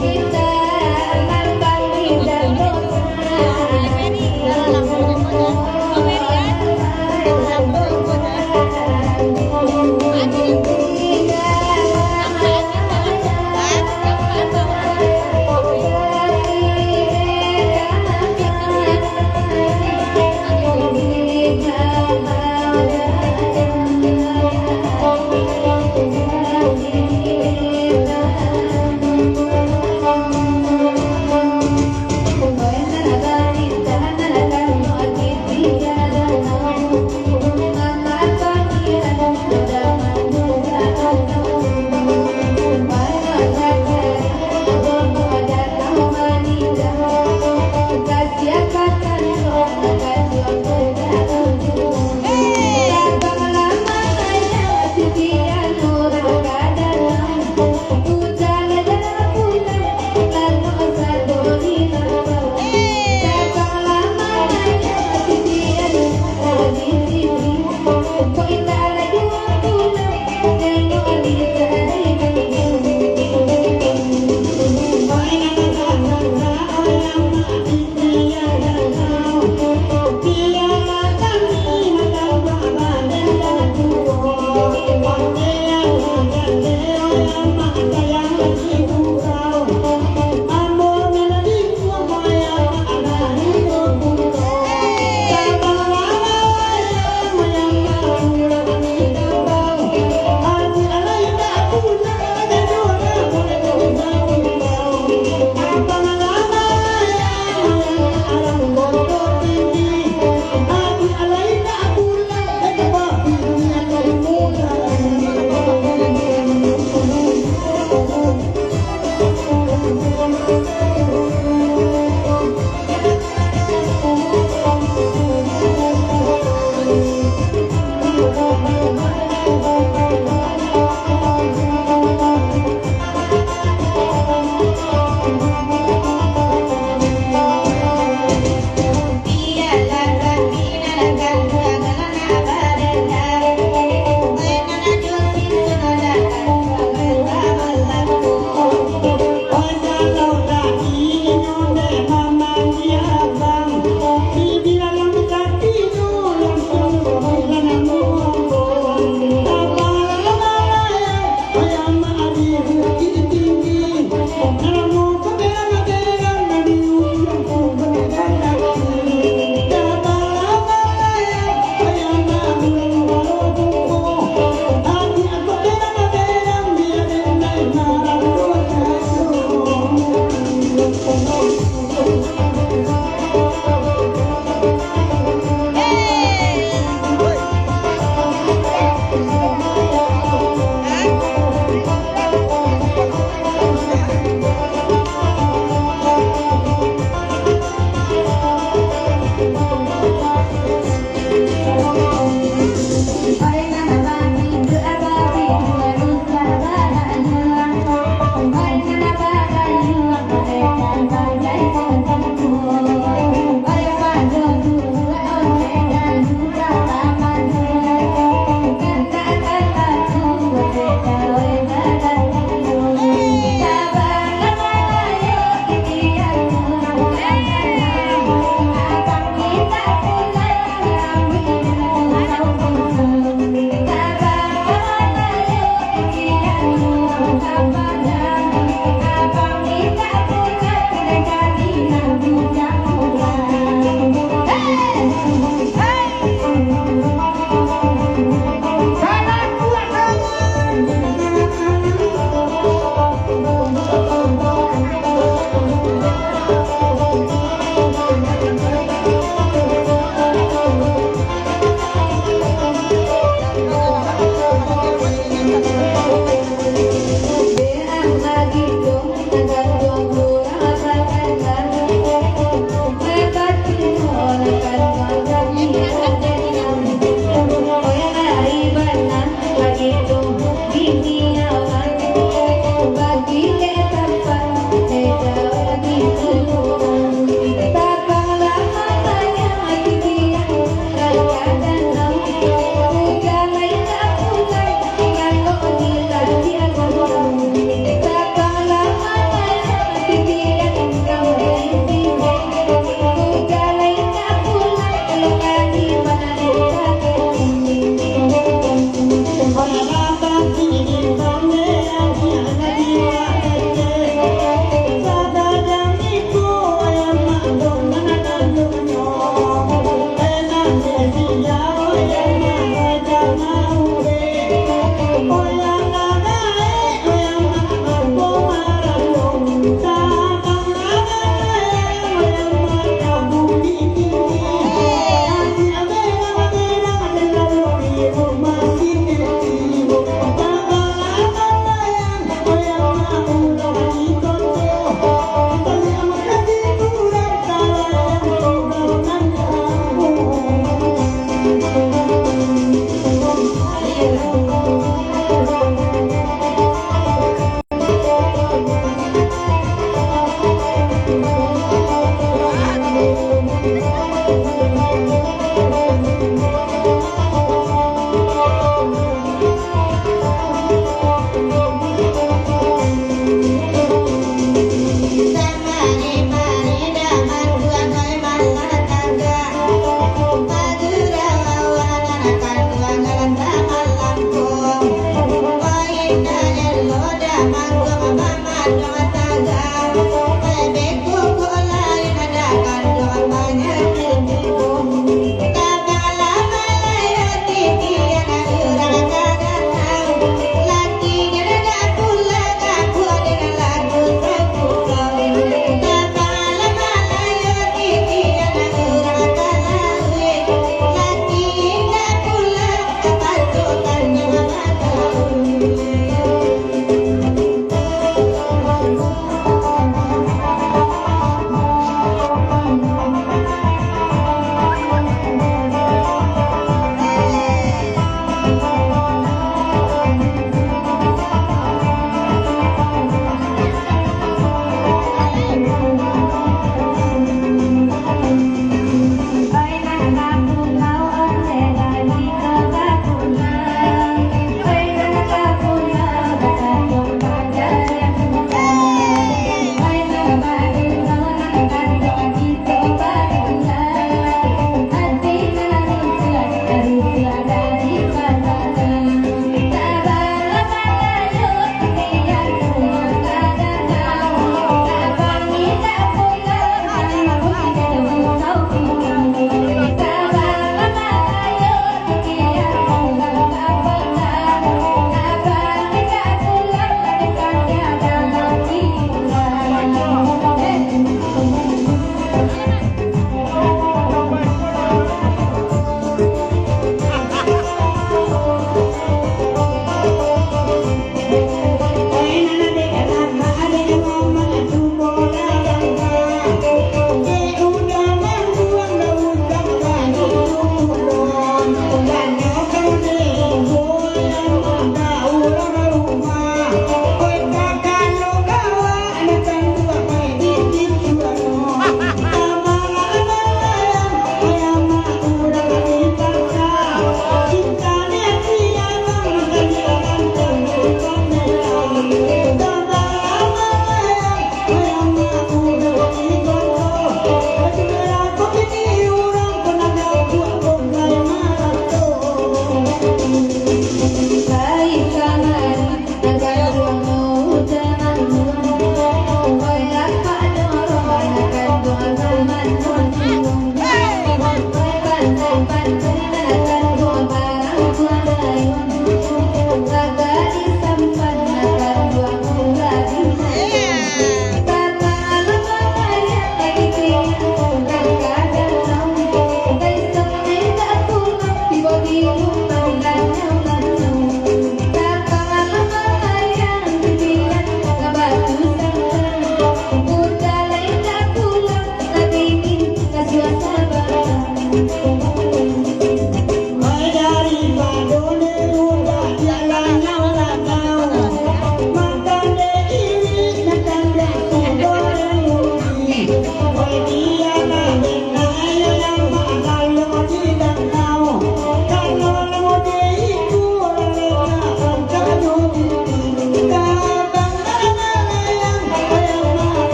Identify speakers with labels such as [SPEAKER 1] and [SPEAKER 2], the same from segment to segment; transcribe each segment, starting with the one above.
[SPEAKER 1] Kita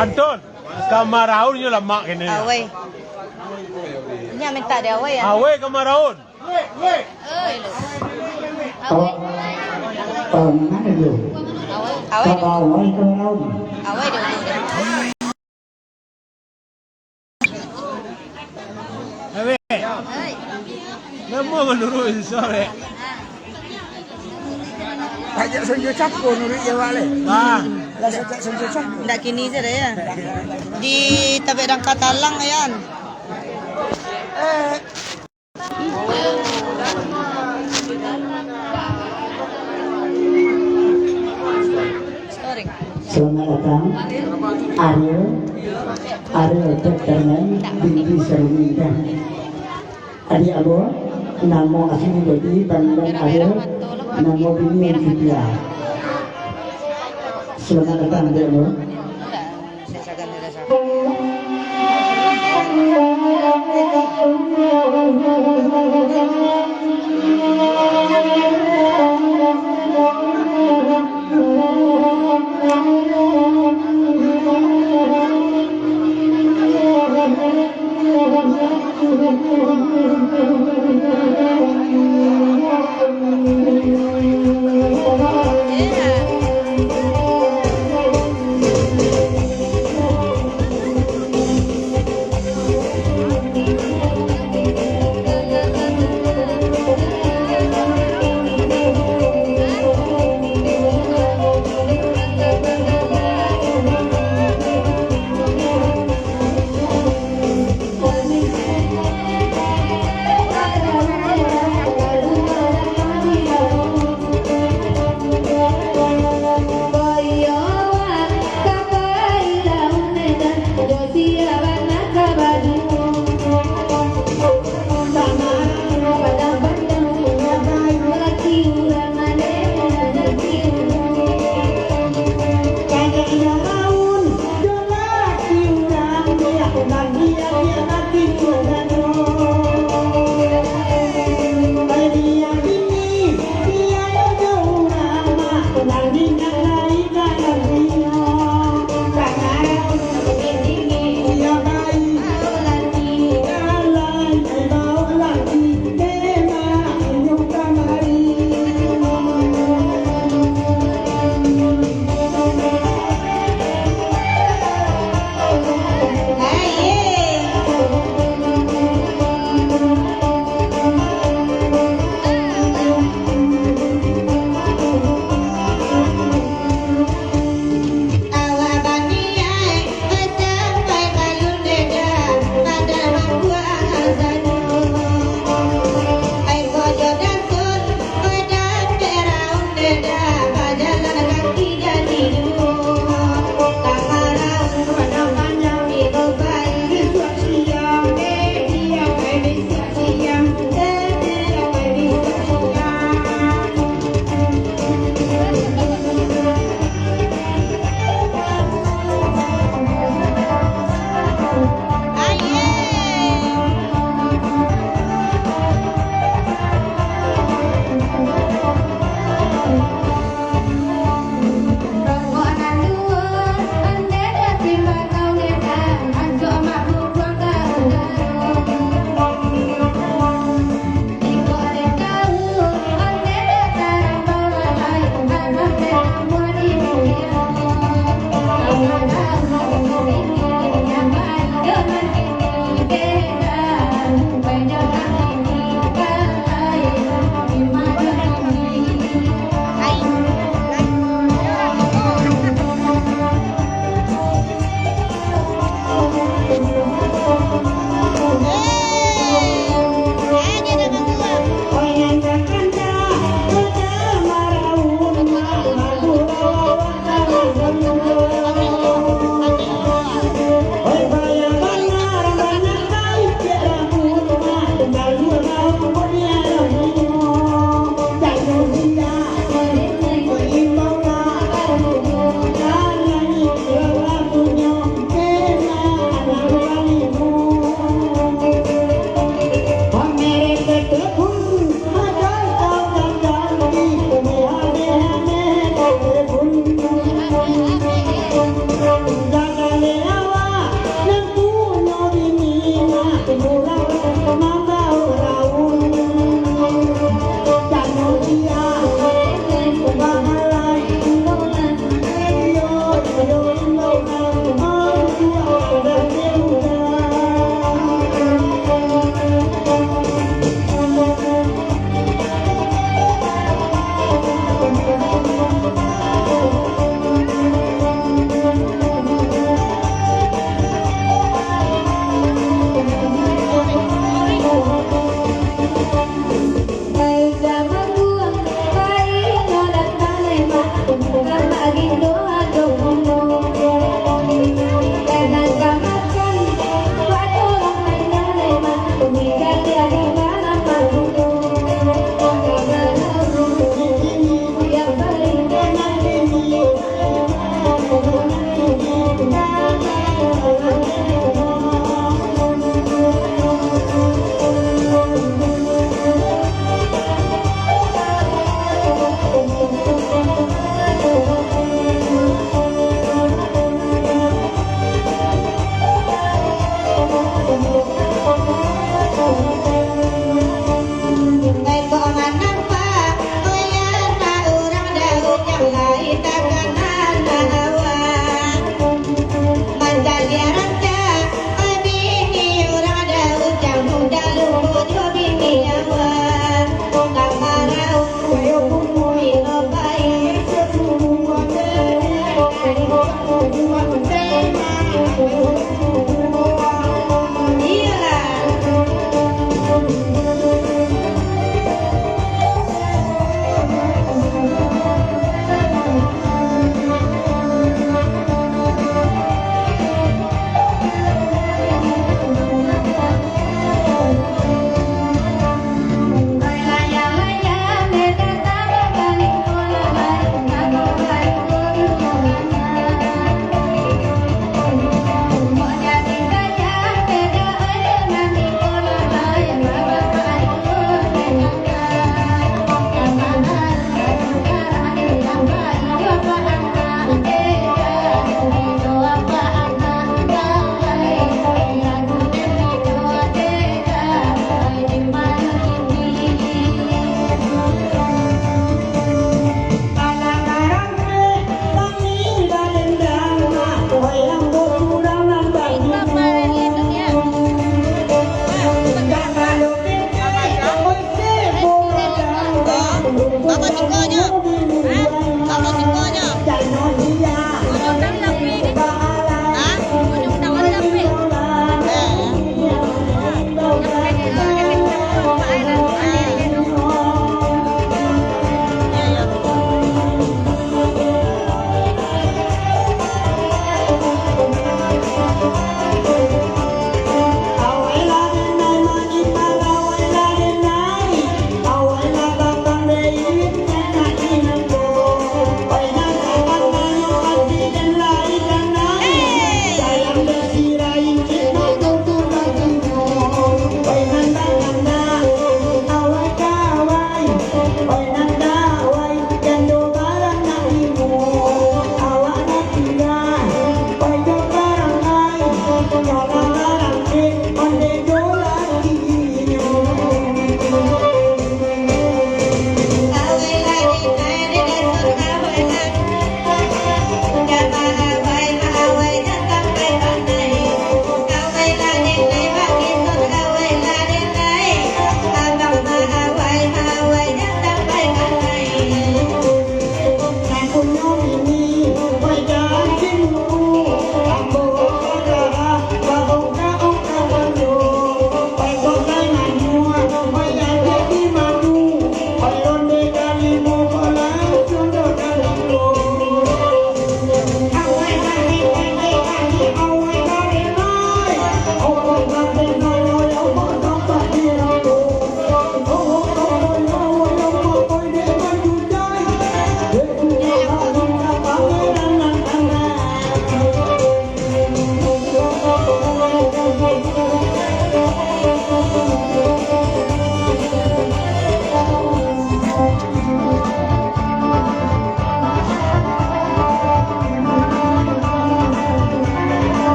[SPEAKER 1] Anton, kamaraon nyo lama kini.
[SPEAKER 2] Away. Nya minta dia away ya.
[SPEAKER 1] Away kamaraon.
[SPEAKER 2] Away.
[SPEAKER 3] Mana dulu?
[SPEAKER 2] Away.
[SPEAKER 3] Away kamaraon.
[SPEAKER 2] Away dulu.
[SPEAKER 1] Away.
[SPEAKER 2] Ay.
[SPEAKER 1] Namo menurut sore.
[SPEAKER 3] Ajak senjo capo nuri Jawa le.
[SPEAKER 1] Ah,
[SPEAKER 3] Lah sajak senjo capo.
[SPEAKER 2] Ndak kini saja ya. Di Tabek Dangka Talang ayan. Story.
[SPEAKER 3] Selamat datang Ariel Tekterman Binti Serumindah. Adik Abo Namo asli jadi Bambang Ariel Namo Bini Fitria. Selamat datang Adik Abo.
[SPEAKER 2] Saya sagan dia rasa.
[SPEAKER 4] Jadi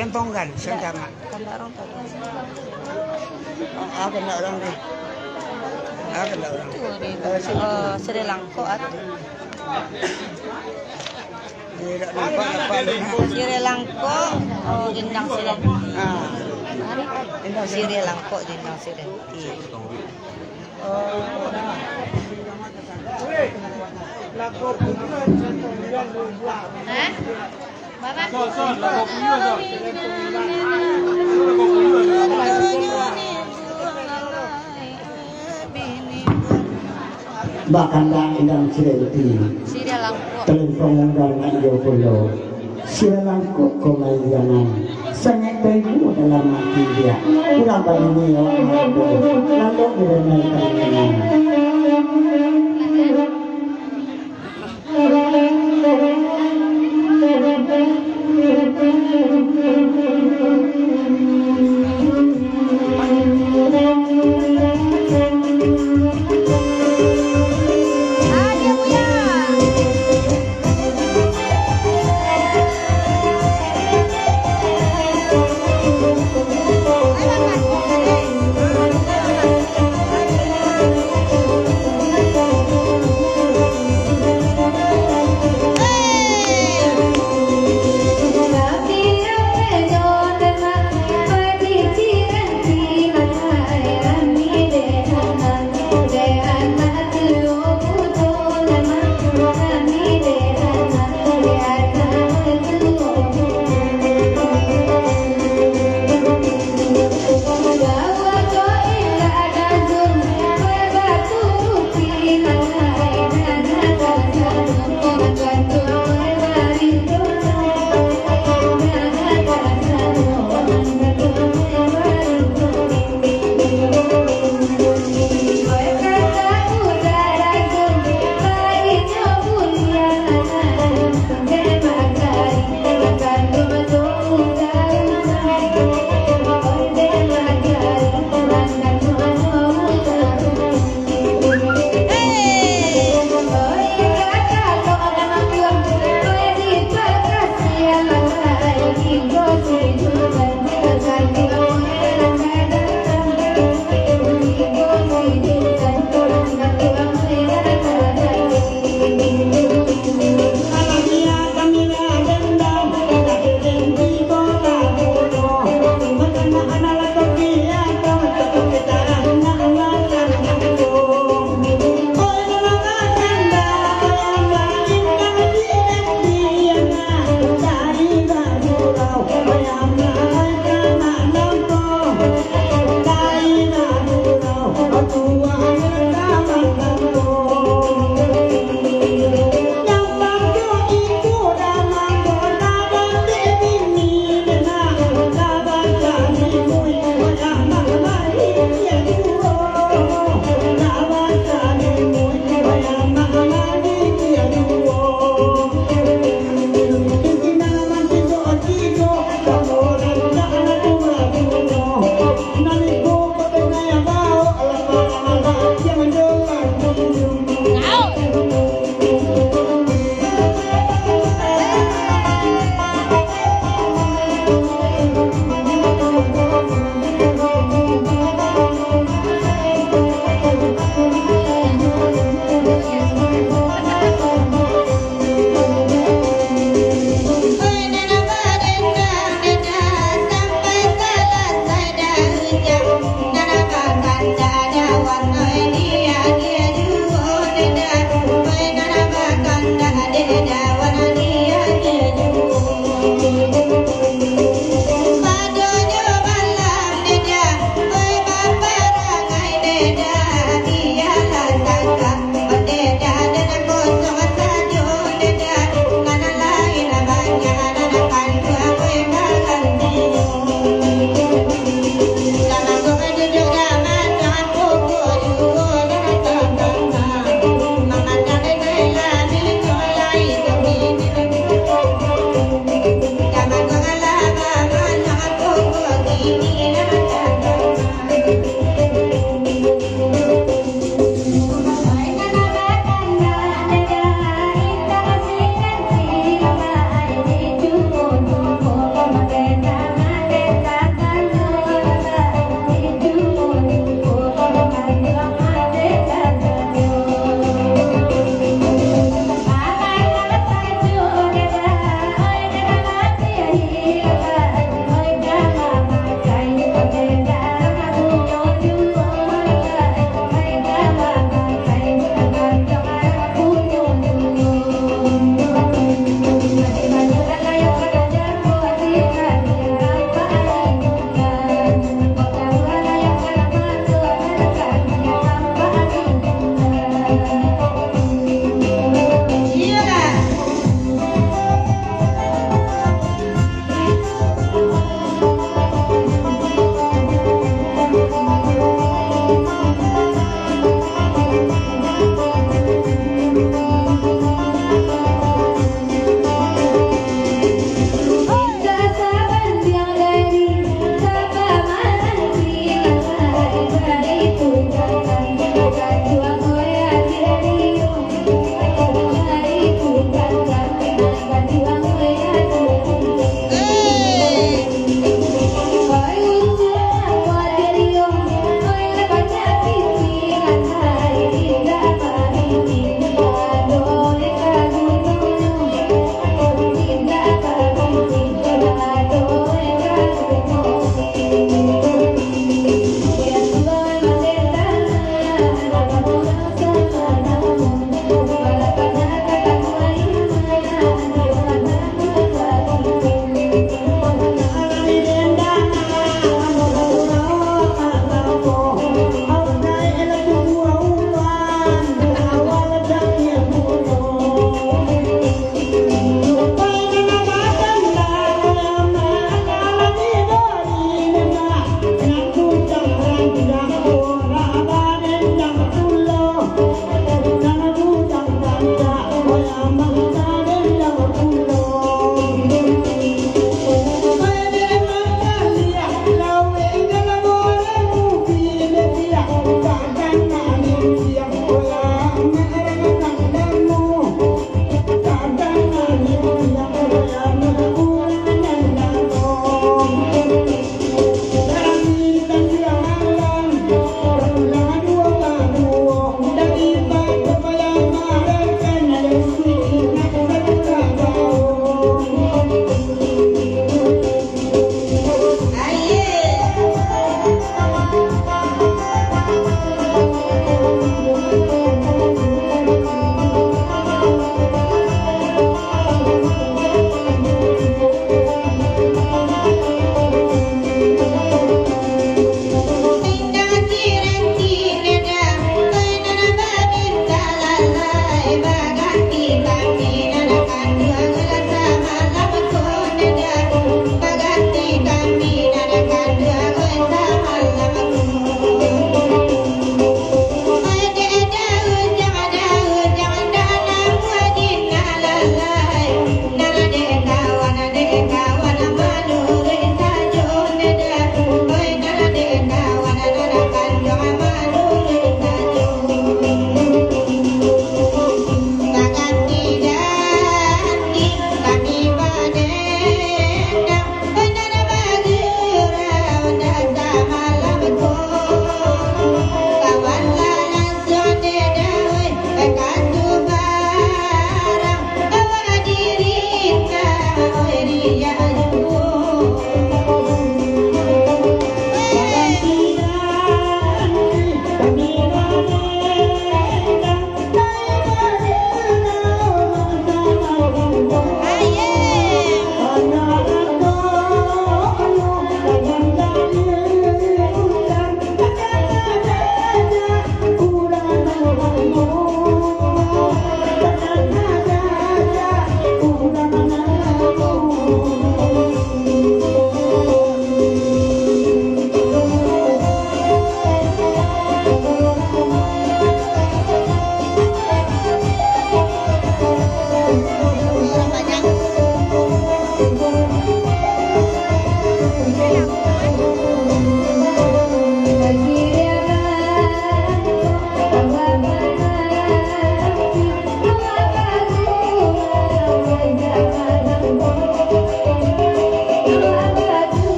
[SPEAKER 2] Kelentonggan, Sangkama.
[SPEAKER 4] Tanda orang tuh.
[SPEAKER 2] Kena orang ni. Kena orang.
[SPEAKER 4] Sri Lanka at
[SPEAKER 2] Tidak nampak apa ni.
[SPEAKER 4] Sri Lanka, Indang Silenti. Sri Lanka, Indang Silenti. Bapak?
[SPEAKER 1] Son, lagu punya tu. Lagu punya tu.
[SPEAKER 3] Bakanda indang Silenti
[SPEAKER 4] Sri Lanka.
[SPEAKER 3] Telempong dan iyo pulo Silangko kumayangan sangat baikmu dalam hati dia kurang banyak lalu direnai tangan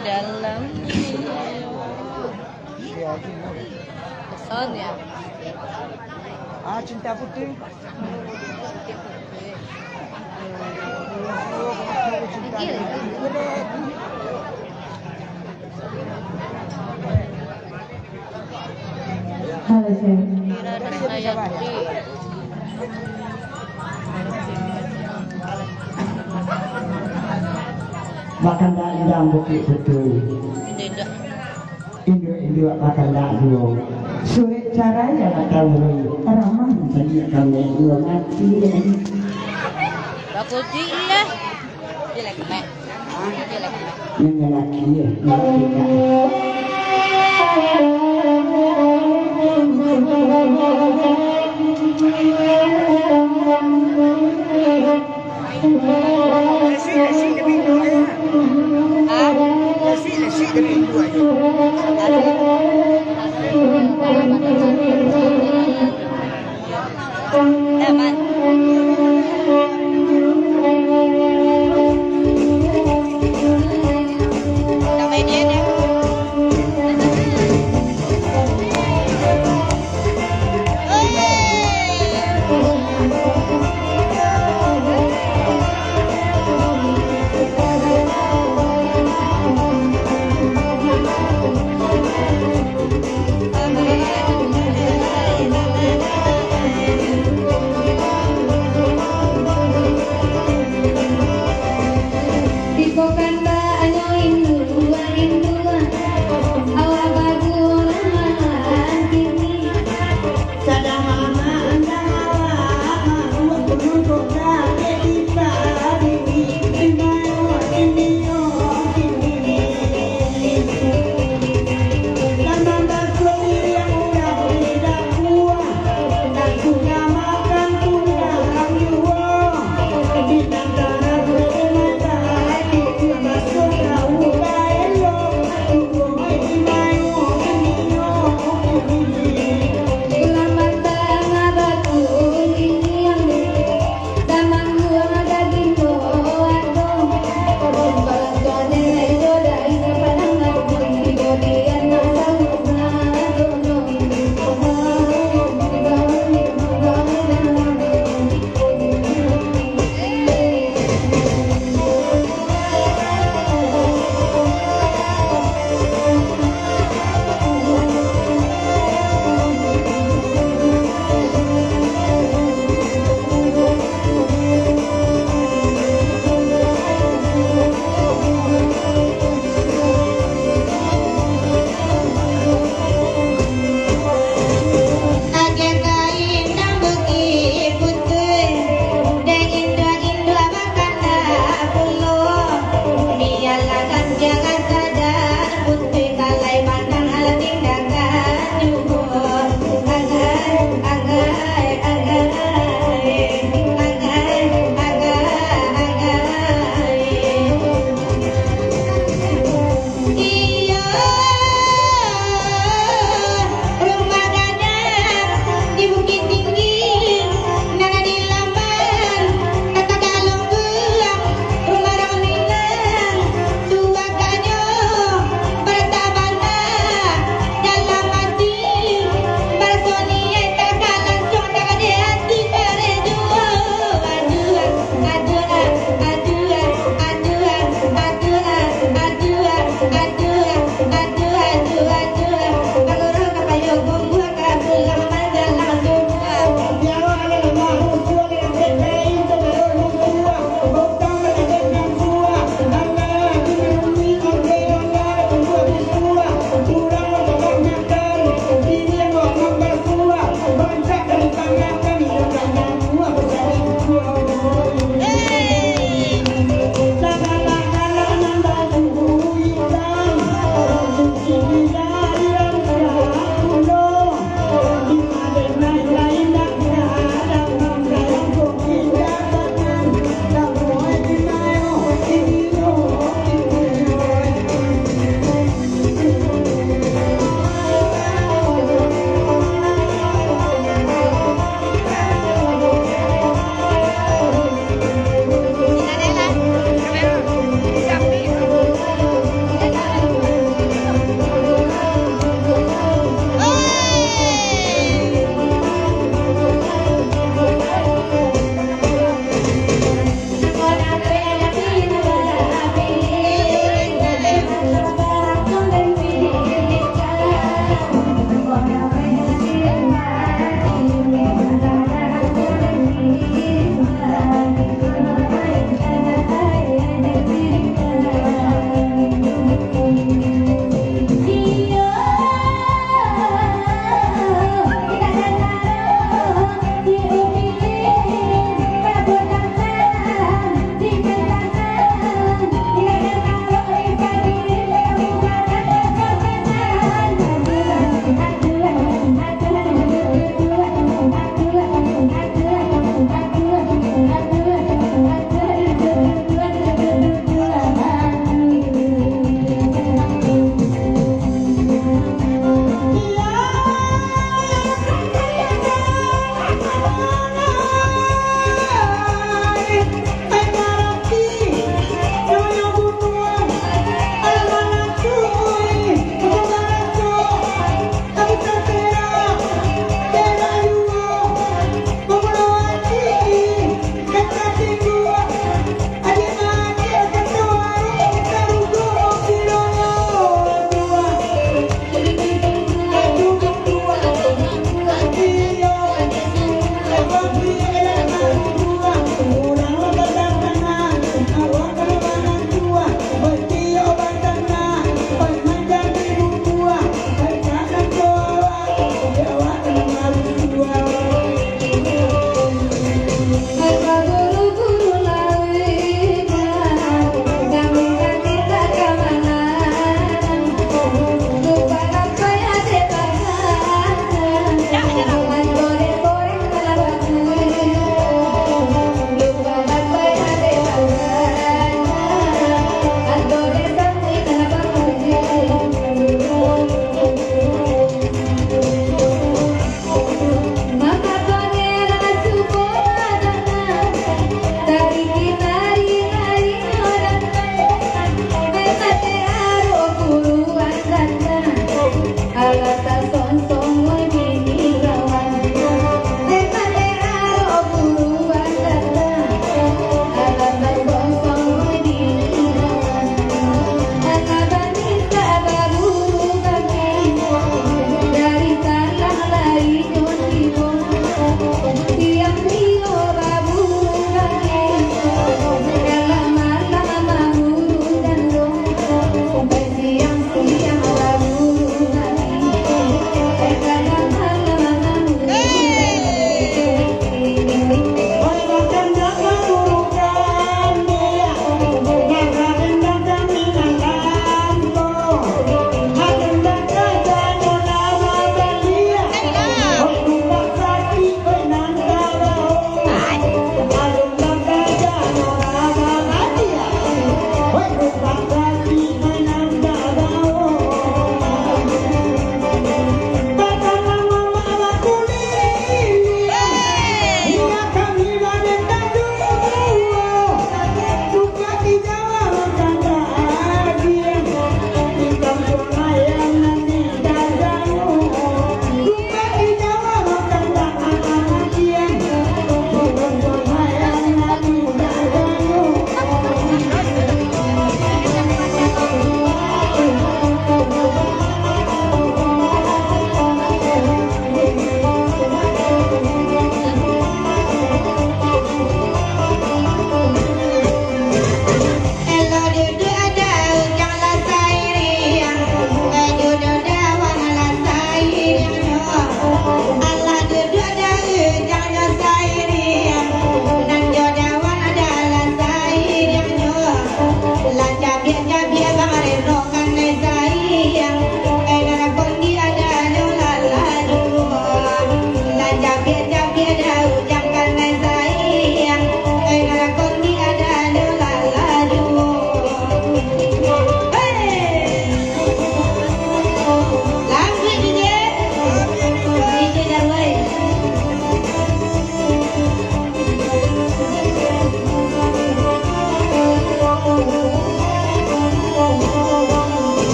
[SPEAKER 4] dalam pesan ya.
[SPEAKER 2] Cinta putih.
[SPEAKER 3] Halo, Chef.
[SPEAKER 4] Kira dan Hayanti.
[SPEAKER 3] Makan dak indang bukit betul.
[SPEAKER 4] Tidak.
[SPEAKER 3] Induk makan dak dulu. Sulit caranya tak tahu. Ramah tadi kami dua mati.
[SPEAKER 4] Bakuti lah. Jelek mek. Jelek mek.
[SPEAKER 3] Yang lelaki ya, lelaki
[SPEAKER 4] Aman. Sampai dia deh.
[SPEAKER 5] Tua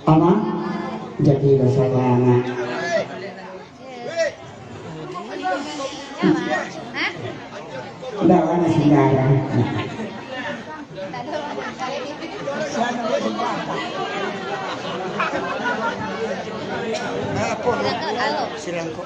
[SPEAKER 3] Apa? Jadi bahasa lama. Udah mana saudara? Silangko.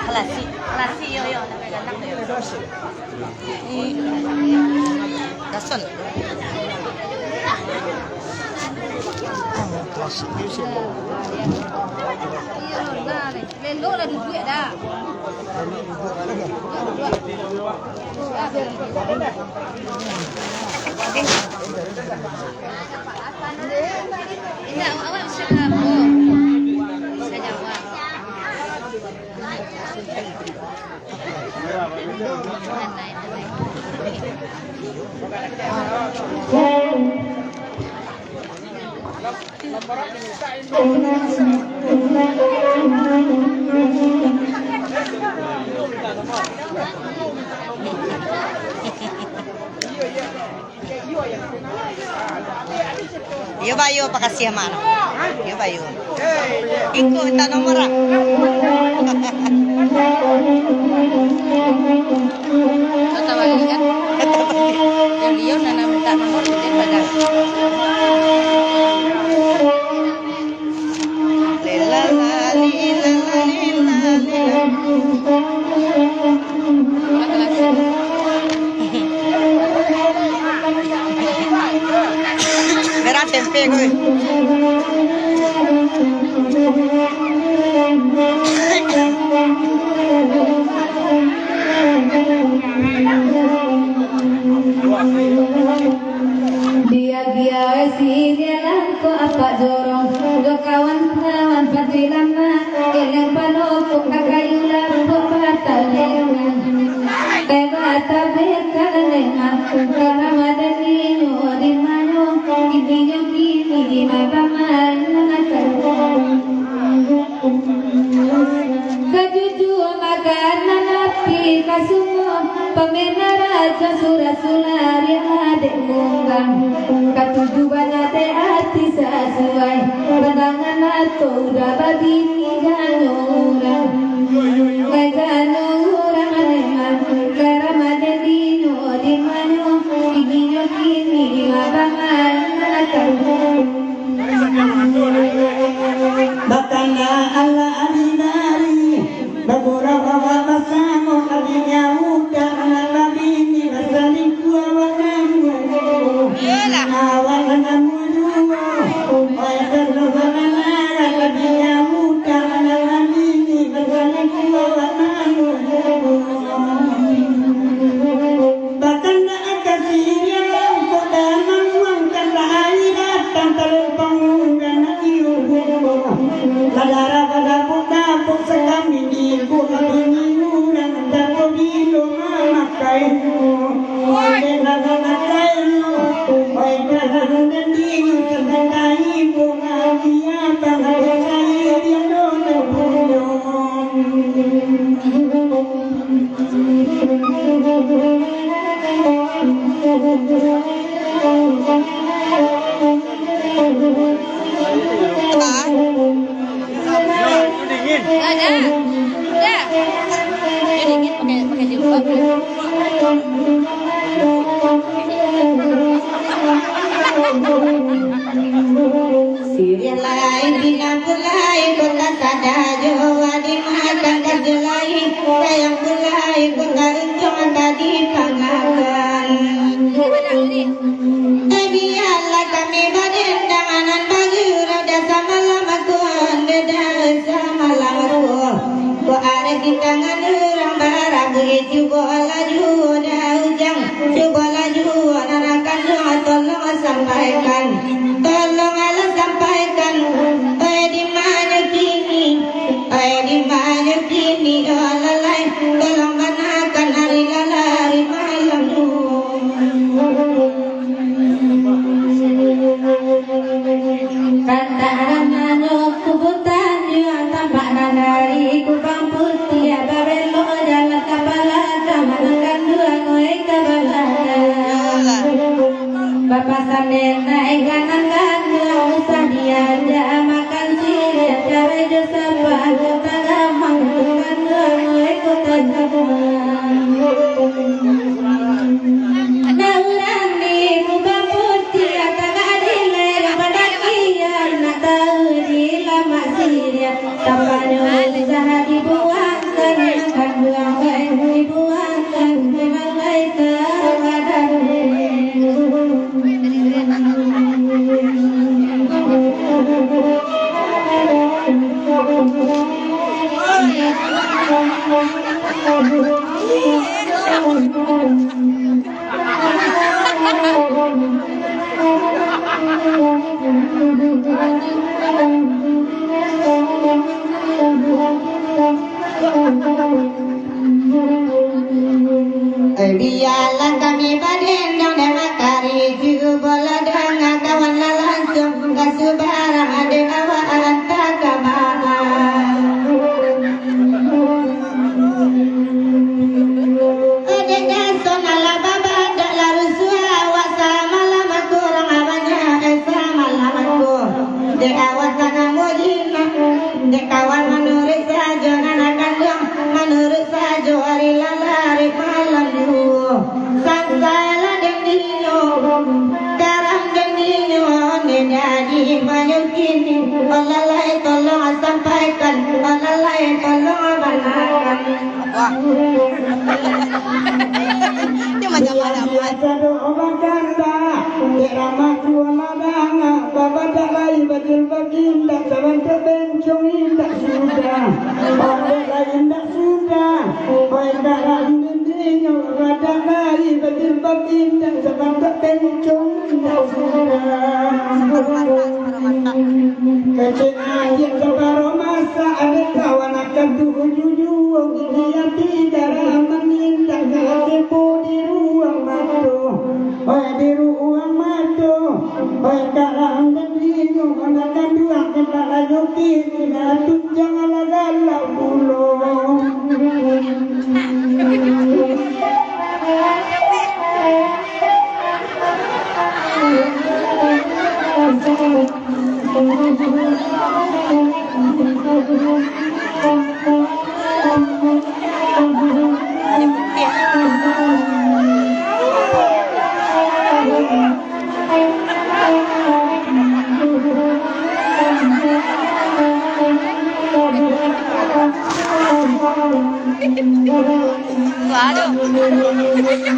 [SPEAKER 4] Kelasi yo tapi ganteng deh.
[SPEAKER 2] Dasan.
[SPEAKER 4] Lendo lah duit dah. Tidak, awak bisa apa? Bisa jawab.
[SPEAKER 2] Yo bayo pakasih mana? Yo bayo. Ikut tak nomor.
[SPEAKER 4] Kata balik kan? Dan dia nana minta nomor dan badan.
[SPEAKER 2] Lila lila lila lila. Merah tempe gue.
[SPEAKER 5] Dia si jalan ko apa jorong do kawan-kawan patilama eleng panopok kakayulan ko patalengan tega tabe kalengan karena madalino di mano ibinyo kini di mabaman kajuju makan napi kasumo pamena raja sura-sulari adek munggang katujuan ate arti sesuai pandangan atau udah bagi ganurang ganurang aneman karamaden dino di mano iginyo kini di mabangan
[SPEAKER 3] Bakana Allah adinari Bagura wawa basamu adinya muda Analabini basaliku awanamu Awanamu dua Oya terlalu adinya muda Analabini basaliku awanamu Bakana akasirya Kodamang wangkan rahali datang Terlepang dan Ladara pada putapuk sekami di kuda pemilu dan dako bilo mamakai Oye nagamakai Oye nagamakai dino terbentai bunga dia Pangakai dia dona puno
[SPEAKER 1] Dingin.
[SPEAKER 4] Ada. Dah. Dia dingin pakai jilbab.
[SPEAKER 2] Yang lain binang kulai kota sadajo wadi makan kajelai sayang kulai kota unjung tadi pangakan. Biarlah kami berdendangan bagi roda sama lamaku anda sama lamaku. Ku ada di tangan orang barabu itu bola juda ujang coba laju narakan doa tolong sampaikan tolong Allah sampaikan di mana kini Allah lain tolong banakan hari lalari malam pasan naik kanan kanan usah diajak makan sirih cara dosa pada tagamang bukan ikutan ada orang di kubah putih atau adilai pada kian nak tahu di lama sirih tapanya usaha dibuangkan akan buangkan dibuangkan melalui keadaan Biarlah kami badendang dan makari Jiu bola dengan kawan langsung Kasuh barang ada awaan tak kabahan Ada dasun ala baba tak lalu suha Wasa malam aku orang abanya Esa malam aku Dek awak tangan mujina Dek kawan menurut saja Anak kandung menurut saja Hari lalari malam dulu Sangsala dan dino Karam dan dino Jadi menyukini Olalai tolong sampaikan Olalai tolong benarkan
[SPEAKER 4] Dia macam mana buat?
[SPEAKER 3] Sadu obat kanda Irama kuala danga Baba tak lain bajil baginda Saban terbencong indah sudah Orang lain tak sudah Orang dalam dindingnya Rada lain bajil baginda Saban terbencong indah sudah Kecil aja sebaro masa Ada kawan akan tujuh Dia tidak ramah indah Ketipu di ruang matu di ruang matu karam dan dino Anak dua kepala yuki Tidak tunjang ala-ala pulau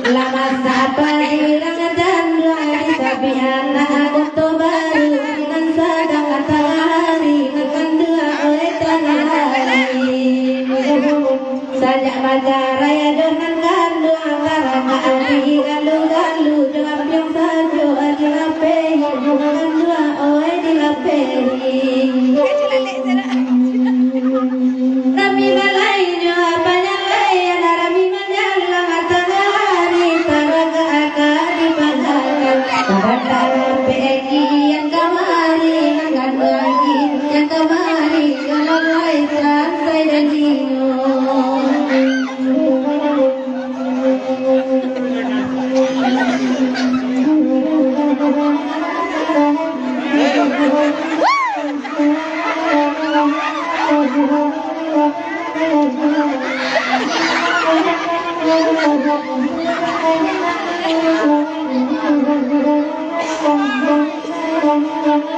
[SPEAKER 3] Lama sabar hilang dan lari Tapi anak untuk baru Dengan sedang matahari Makan dua oleh tanah hari Sajak baca raya dengan gandu Antara maali galu-galu Dengan piong sajo di laperi Makan dua oleh di laperi Rami balainya apanya layan Rami menyalang matahari Taraga akan dipadakan Taraga peki yang kamari Angkat lagi yang kamari Kalau lain selesai dan dino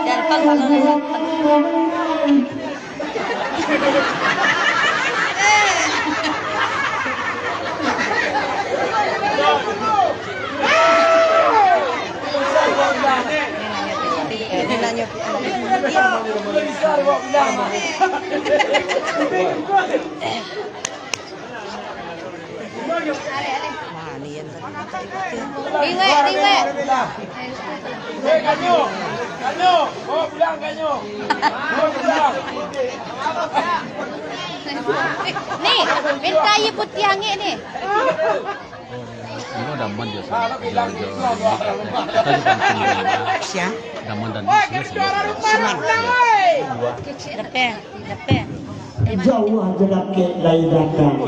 [SPEAKER 4] Dan pangkalan Riwet.
[SPEAKER 1] Kanyo. Bawa pulang kanyo. Bawa pulang.
[SPEAKER 4] Ni, minta ye putih hangit ni.
[SPEAKER 6] Ini daman dia siapa? Daman dan
[SPEAKER 4] Depan.
[SPEAKER 3] Jauh aja nak lain datang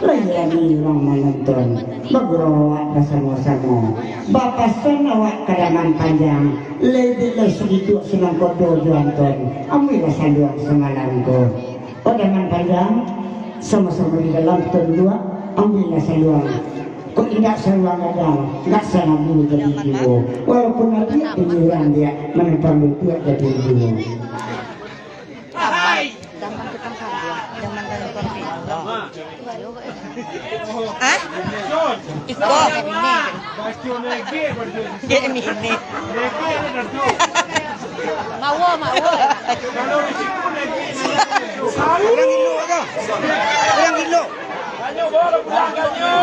[SPEAKER 2] Layani orang menonton Bergerawak bersama-sama Bapasan awak kadaman panjang Lebih sedikit senang kodoh juanton Ambillah saluang semalamku Kadaman panjang Sama-sama di dalam terdua Ambillah saluang Kok tidak saluang kadang Tak sangat dulu jadi dulu Walaupun nanti penyuruhan dia Menempang itu jadi dulu
[SPEAKER 4] Daman kitang kaya. Daman tayo konti. Ah? Iko. Ini. Ini. Mawo.
[SPEAKER 1] Ganyo, bawa pulang ganyo.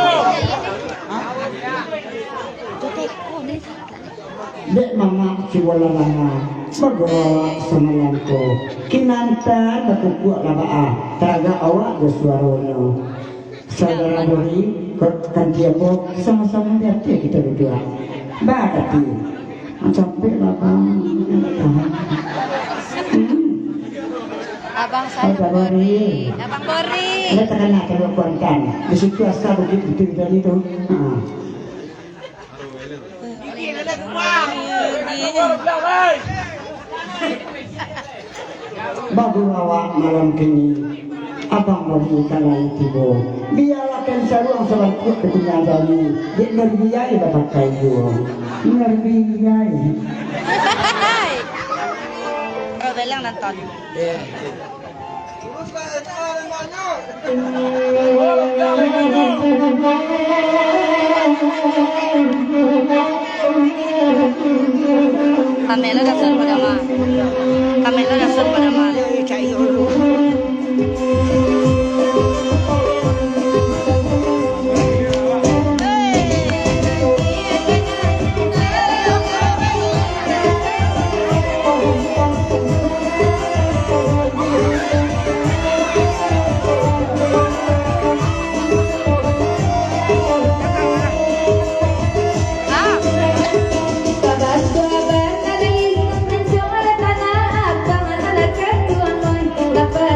[SPEAKER 2] Dek mama ciwala lama Bergerawak semalamku Kinanta berkukuak labaa Teraga awak bersuaronya Saudara Dori Kan tiapok sama-sama hati kita berdua Badati Sampai babang
[SPEAKER 4] Abang saya Bori. Abang Bori.
[SPEAKER 2] Ada terkena kalau kuantan Di situ asal begitu tadi tu Bagus awak malam kini Abang bagi kalai tiba Biarkan saruang selangkut ketinggalan dari Dia nerbiai dapat kayu Nerbiai
[SPEAKER 4] Oh, belang nonton. Kamera dasar pada mah. Kamera dasar pada mah.
[SPEAKER 5] Dapat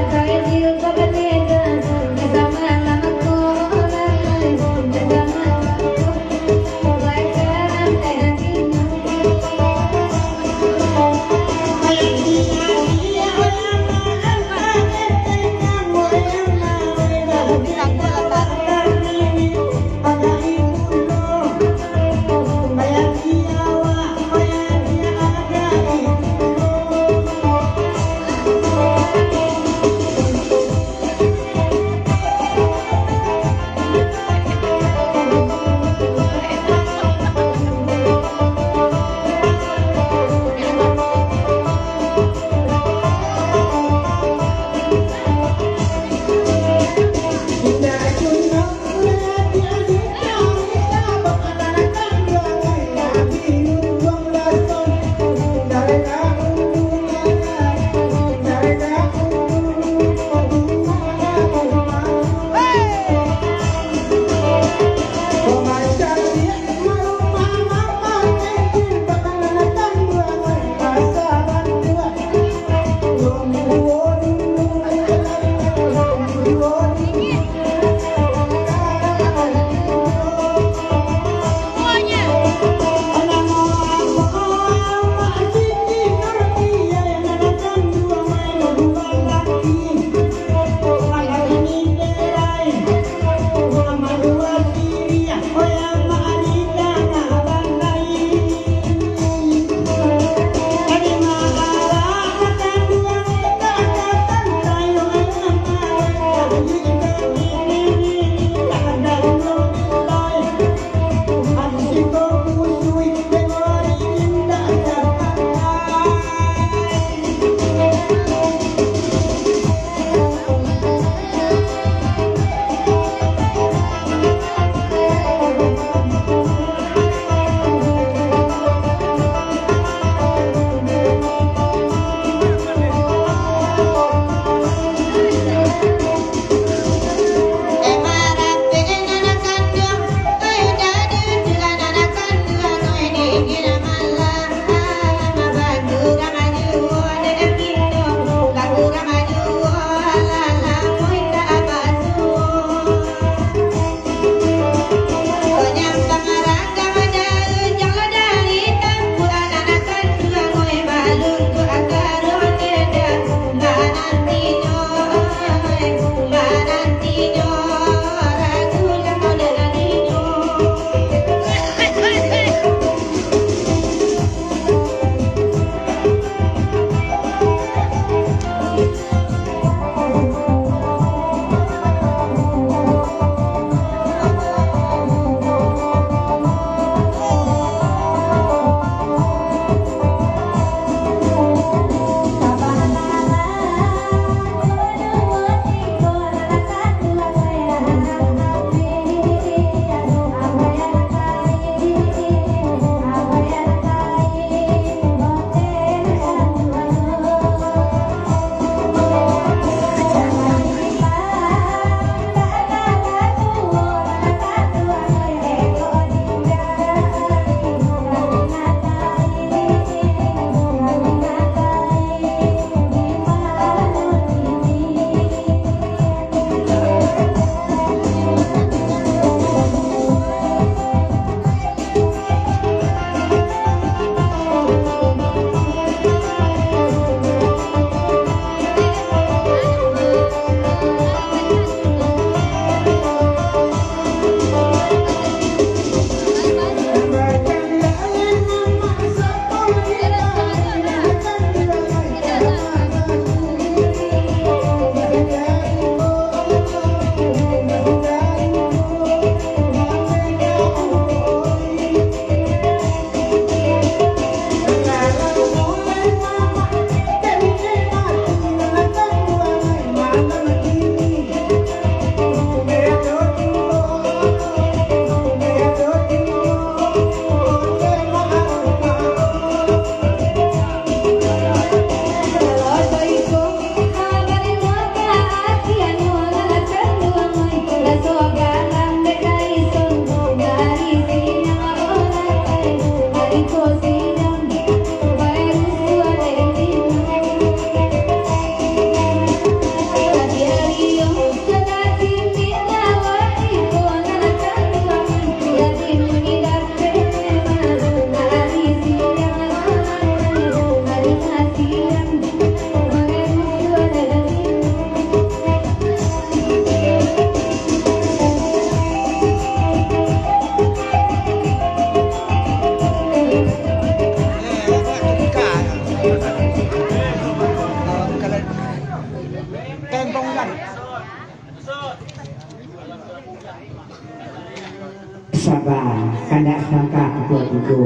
[SPEAKER 2] sabar kada sangka buat itu.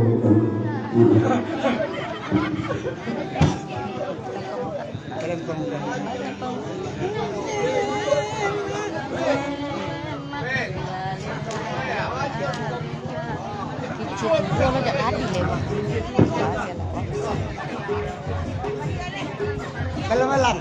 [SPEAKER 4] Cô nó giật át đi liền mà.
[SPEAKER 1] Kalau malam.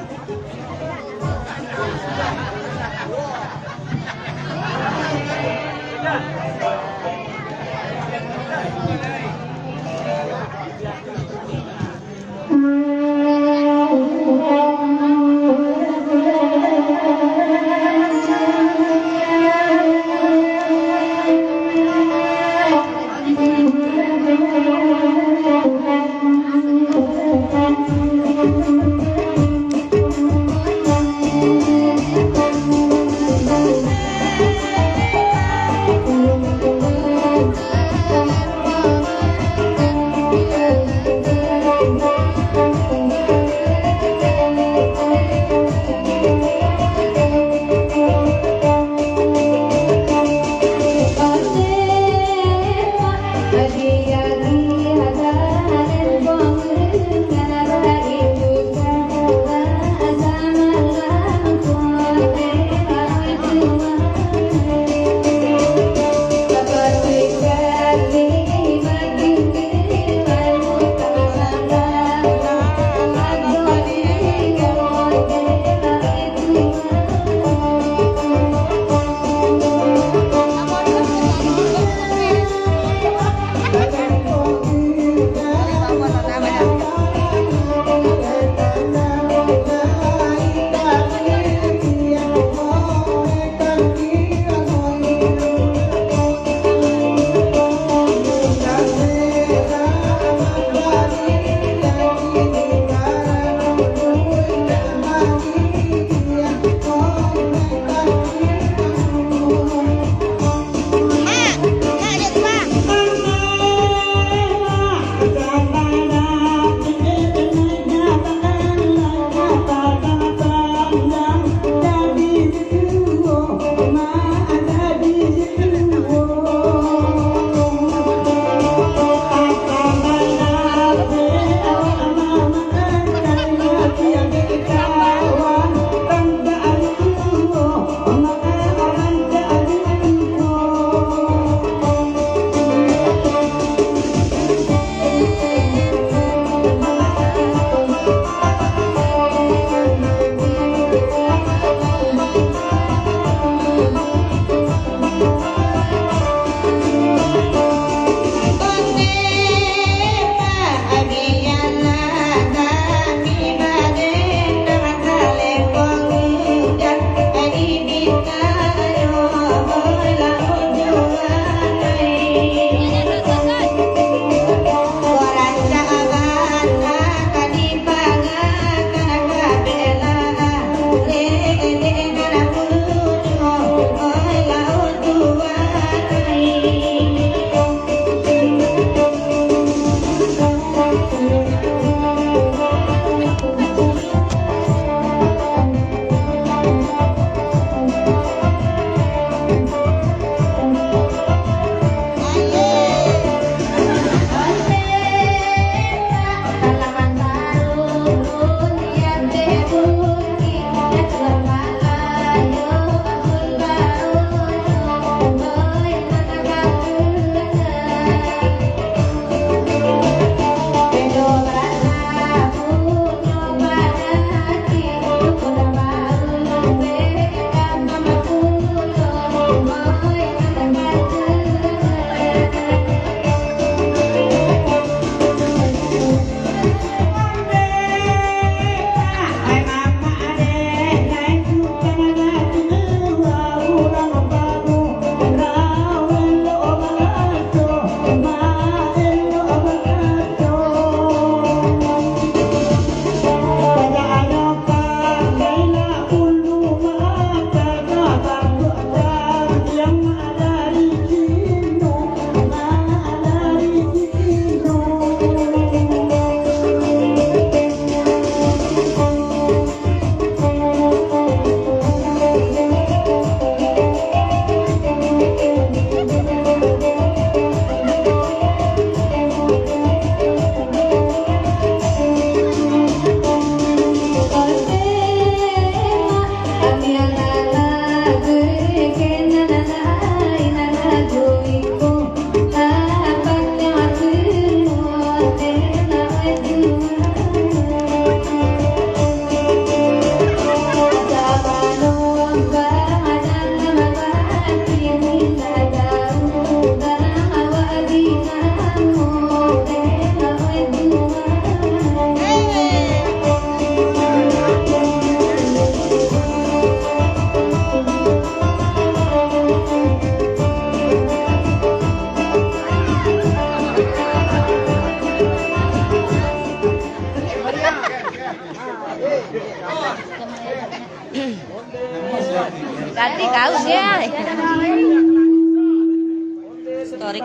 [SPEAKER 4] Torik.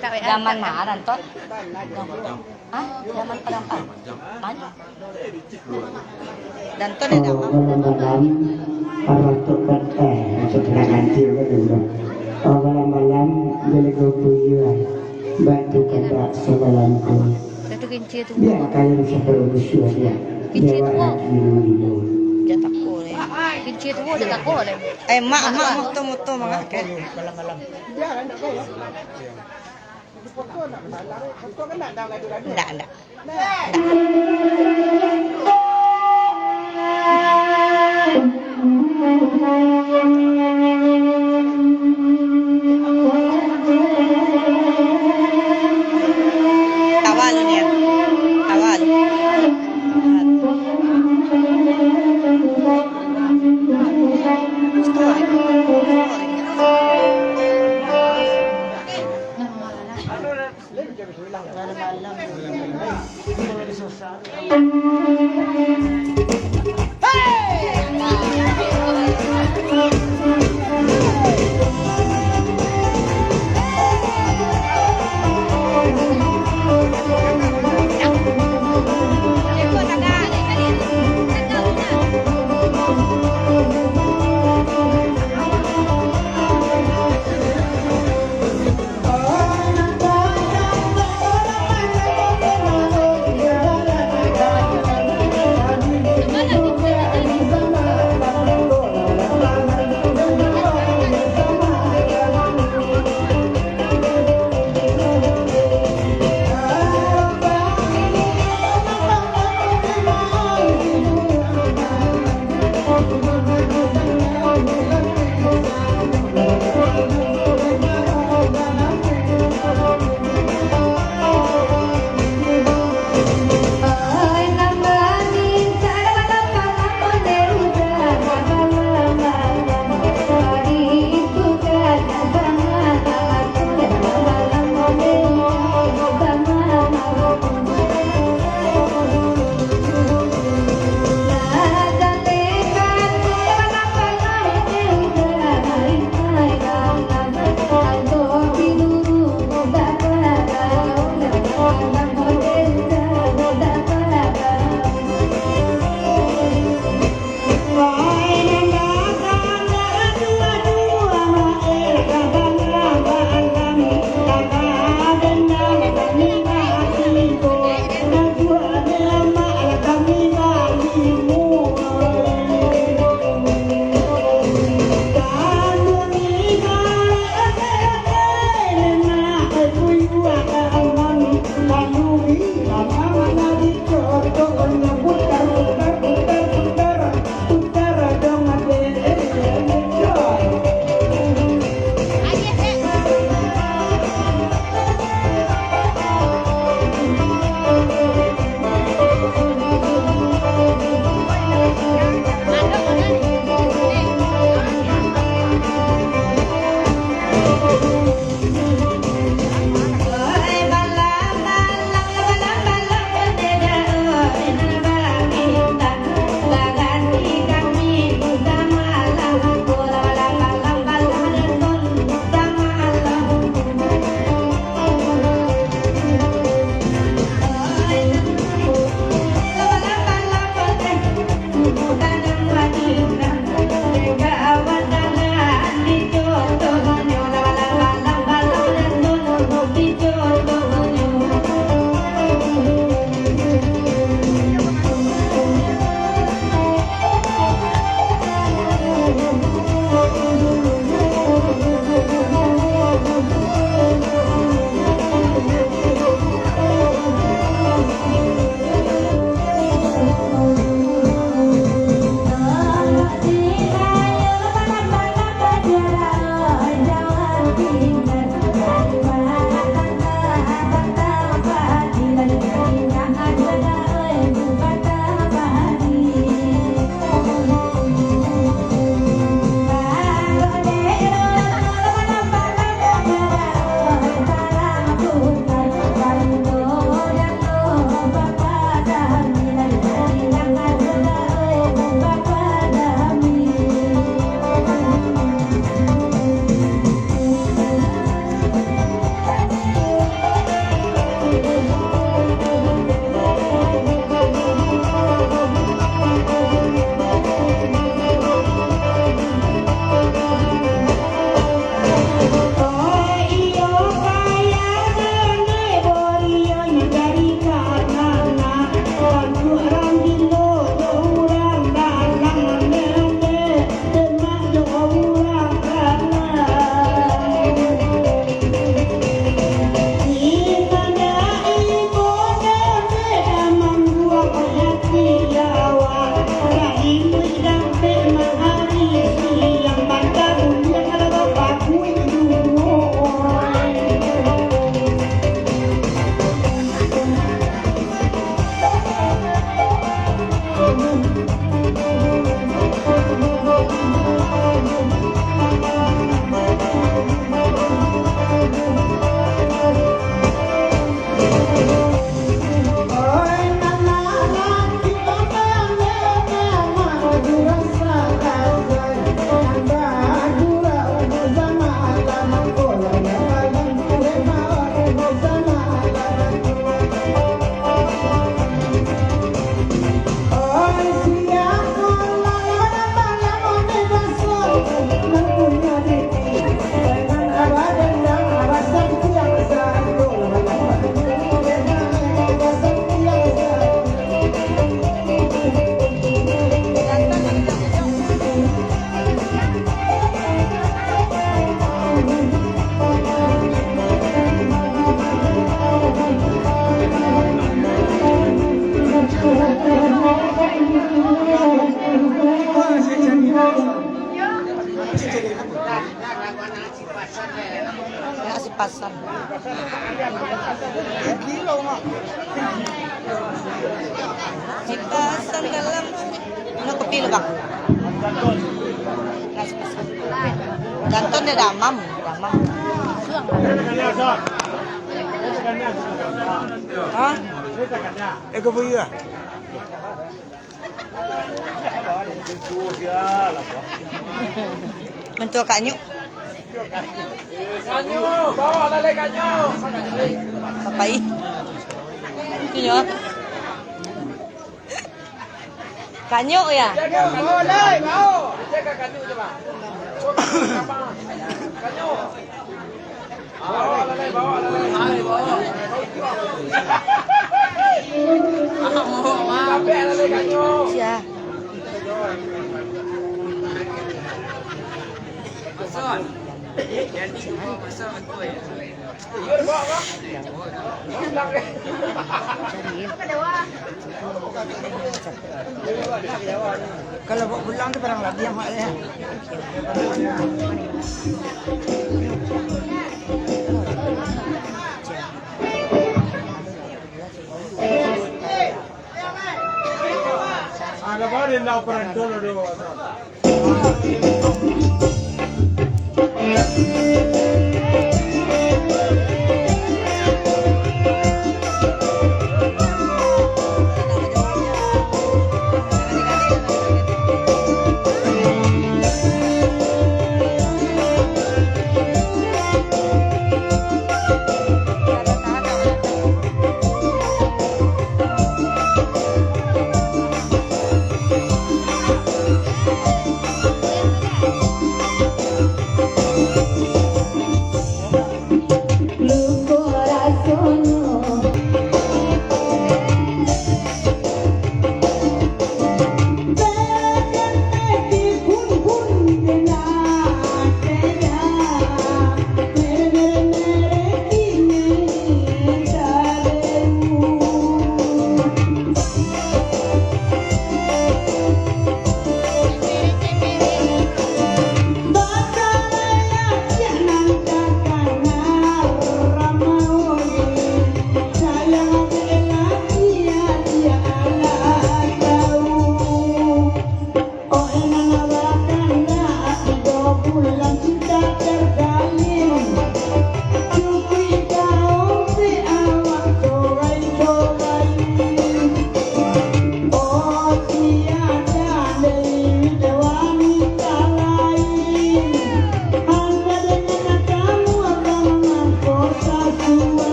[SPEAKER 4] Zaman maaran tot. Hah? Zaman pelampan. Mana? Dan to ada apa?
[SPEAKER 7] Malam-malam orang tobat setelah juga dulu. Malam-malam boleh berbujuan bantu kepada sebalanku.
[SPEAKER 4] Itu kinci tu.
[SPEAKER 7] Dia kalian bisa berusaha dia. Dewa hati
[SPEAKER 4] Dia takut le. Kinci tu dia takut le. Mak mutu mga ke. Enggak. Awal ni. Awal.
[SPEAKER 1] Malam.
[SPEAKER 2] Nasi pasar. Nasi pasar dalam. Ano kopi lo bang? Nasi pasar. Danton dia damam. Hah?
[SPEAKER 1] Eko punya.
[SPEAKER 2] Mentua kanyu.
[SPEAKER 1] Kanyu, bawa lele kanyu.
[SPEAKER 2] Papai. Kanyu. Kanyu ya?
[SPEAKER 1] Jaga, bawa lele, bawa. Jaga kanyu coba. Kanyu. Bawa lele, bawa lele. Bawa. Sampai lele kanyu.
[SPEAKER 2] Siya.
[SPEAKER 1] Kalau bawa pulang tu barang lagi yang maknya. Ada baru nak peran dulu dulu.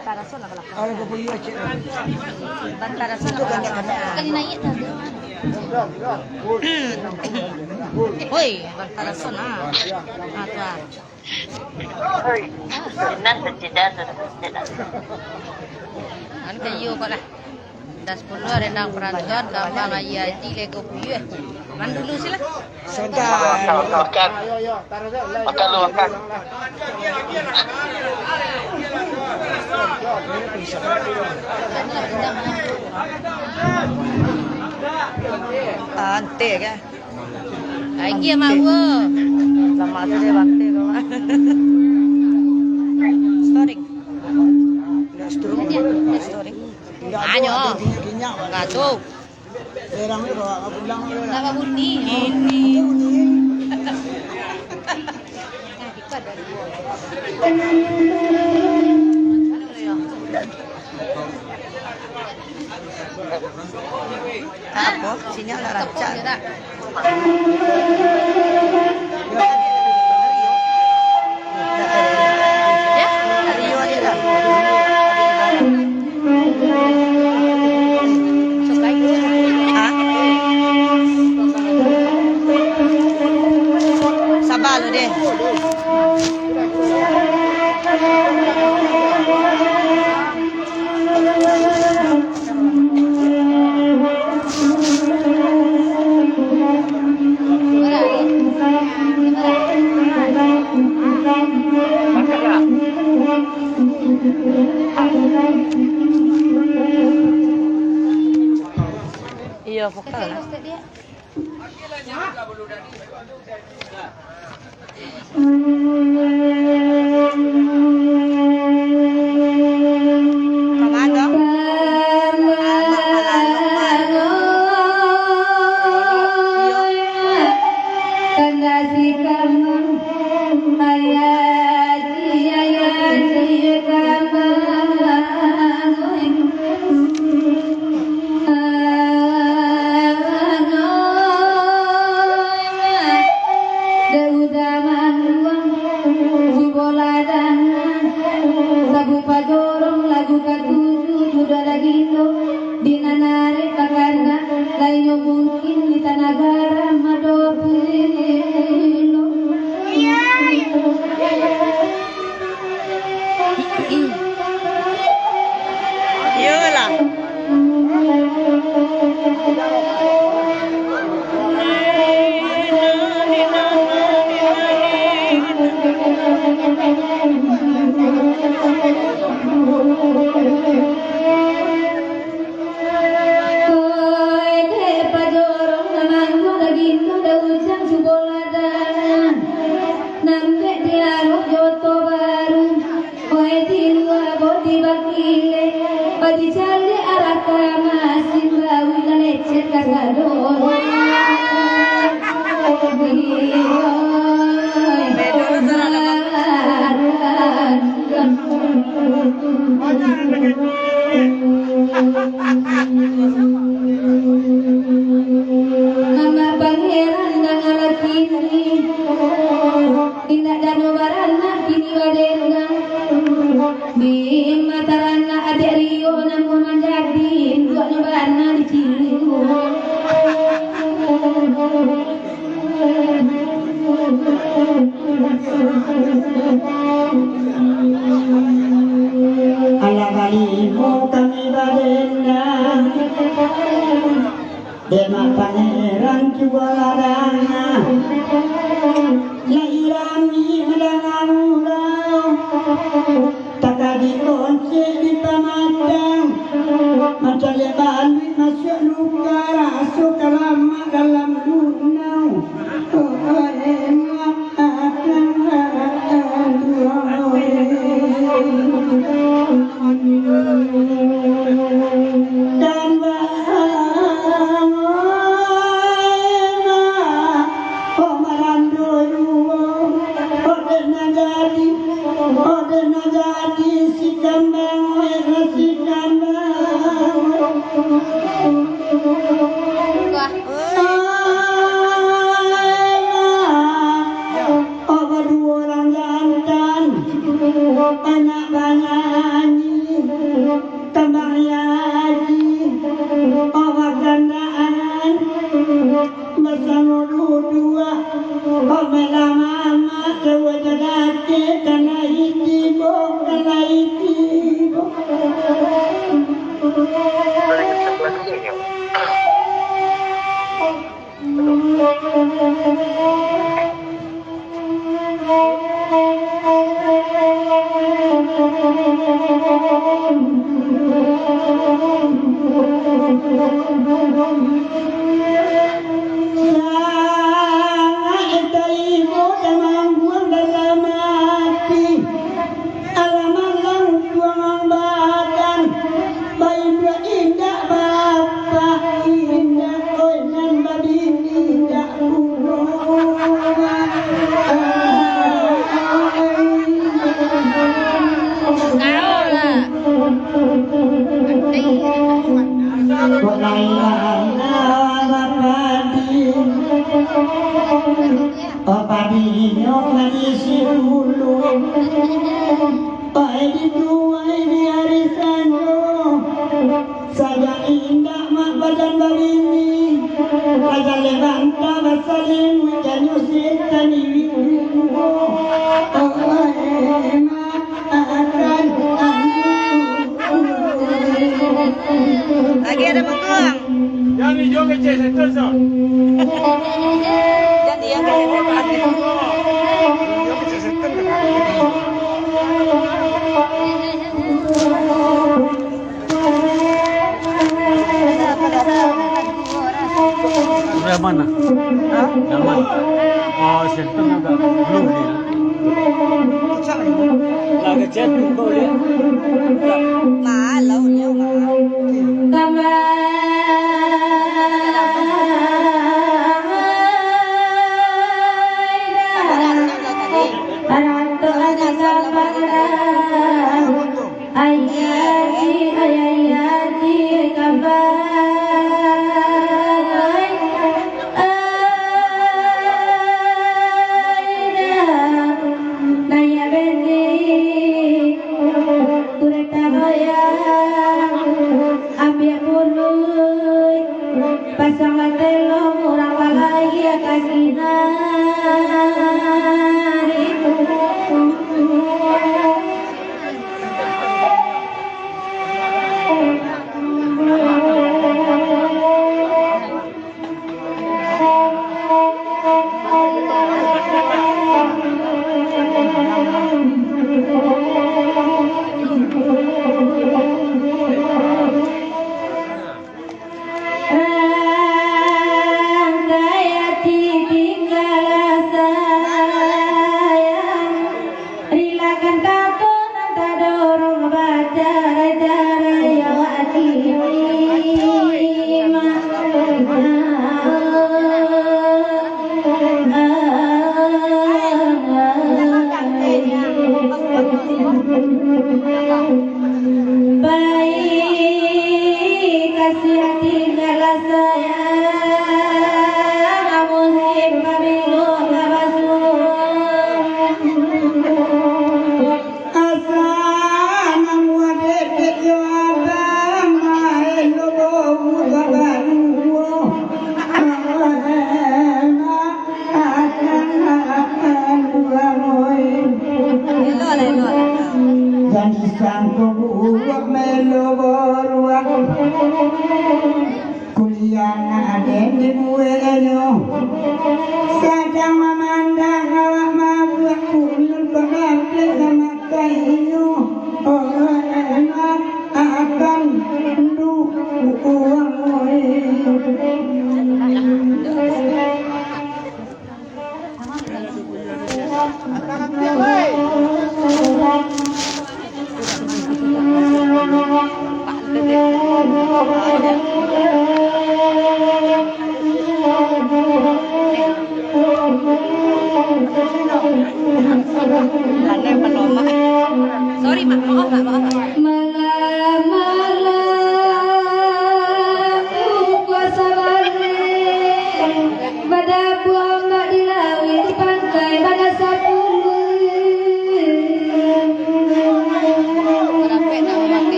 [SPEAKER 4] Bantarason lah kalau.
[SPEAKER 1] Orang kepuyu cik.
[SPEAKER 4] Bantarason lah kalau. Kali naik dah. Woi, Bantarason ah. Ah tuan. Anu kayu kau lah. Dah 10 ada nak peraturan gampang ayah di lego puyu. Man dulu sila.
[SPEAKER 1] Sedar.
[SPEAKER 6] Makan. Makan lu makan.
[SPEAKER 2] Ante kan?
[SPEAKER 4] Lagi mak gua.
[SPEAKER 2] Lama tu dia bakti kau. Storing. Storing.
[SPEAKER 4] Anyo. Enggak tu.
[SPEAKER 1] Serang ni bawa pulang.
[SPEAKER 4] Nak apa bunyi?
[SPEAKER 2] Apa? Sini ada raca. Rio ni dah. Sabar lu deh. Iya, vokal lah. Dema pangeran Cubaladana Lairami medangan ulau Taka dikunci di pematang Macam lebar masuk luka Rasuk lama dalam dunau Saja indah mak badan barini Raja levanta basalim dan yusit tani
[SPEAKER 4] Lagi ada mengkuang.
[SPEAKER 1] Jangan joget cek terus.
[SPEAKER 4] Jadi yang kayak
[SPEAKER 1] Yang mana? Yang mana? Oh, center agak belum dia. Lagi cek kau lihat.
[SPEAKER 4] malau ni malau.
[SPEAKER 3] Pasangan telo murah lagi kasina. Baik kasih hati segala sayang musim pemilu
[SPEAKER 2] Asana muadete jawabang maelo bogu gabaru Jadi sangko buat melo boruak kuliah aden di buenyo sedang memandang awak mabuk kulur pengantin sama kayu enak akan uang
[SPEAKER 4] Sorry mak, maaf.
[SPEAKER 3] malam kuasa balik pada buang mak di lawi di pantai pada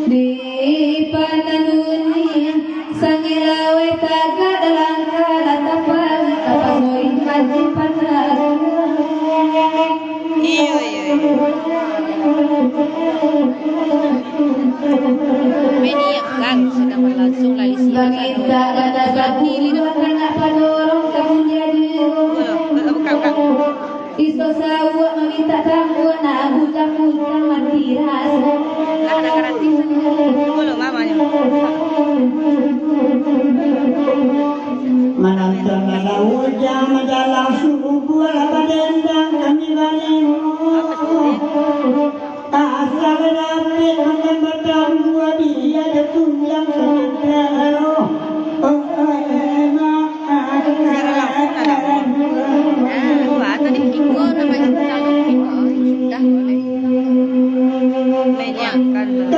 [SPEAKER 3] di pananuni sangilawe tagak dalam kala tapang tapangoin haji panang
[SPEAKER 4] Iya. Ini kan sedang berlangsung lali siang.
[SPEAKER 3] Bangit tak ada satu anak panorong kamu jadi
[SPEAKER 4] Bukan.
[SPEAKER 3] iso sawak
[SPEAKER 4] dah boleh. Menyiapkan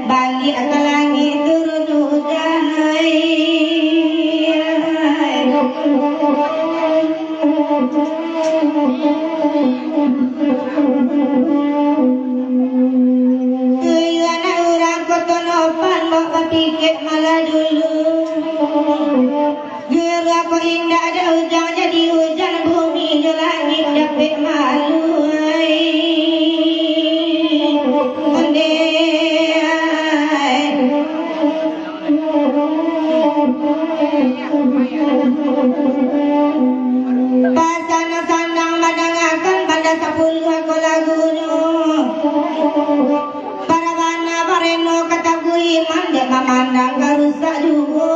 [SPEAKER 4] balik ke langit turun hujan. Anak orang kota nopan bawa tiket malah dulu. Gerak kau indah ada hujan jadi hujan bumi ke langit dapat malu. Pasana sandang madangakan pada 10 aku lagunya. Para bana bareno kata gue iman dia memandang karusak juga.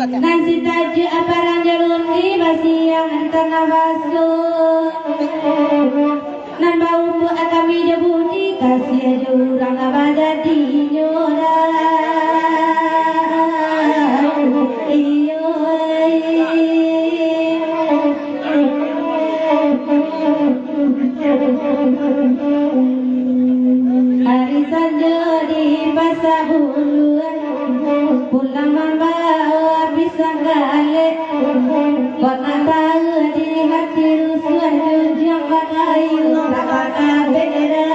[SPEAKER 4] Nasi tajuk aparan jalundi basiang tanah basuh. Nan bau bu akami debudi kasih ada orang abada di nyora. Hari saja di pasar hulu pulang membawa pisang galek. Kota baru di hati rusuh jujang bakayu baka bendera.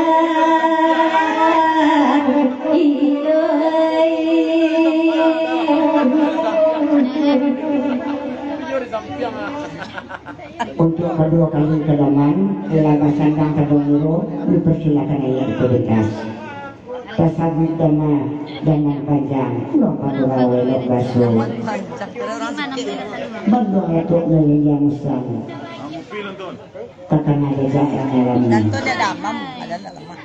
[SPEAKER 7] Untuk kedua kali kedaman Laga Sandang Kedonguro dipersilakan ayat berdekas. Tasawuf Dhamma dengan panjang lompat pegawai lokasi mendong itu dari yang sang kakak ada jalan dalam
[SPEAKER 2] Dia damam, ada lama.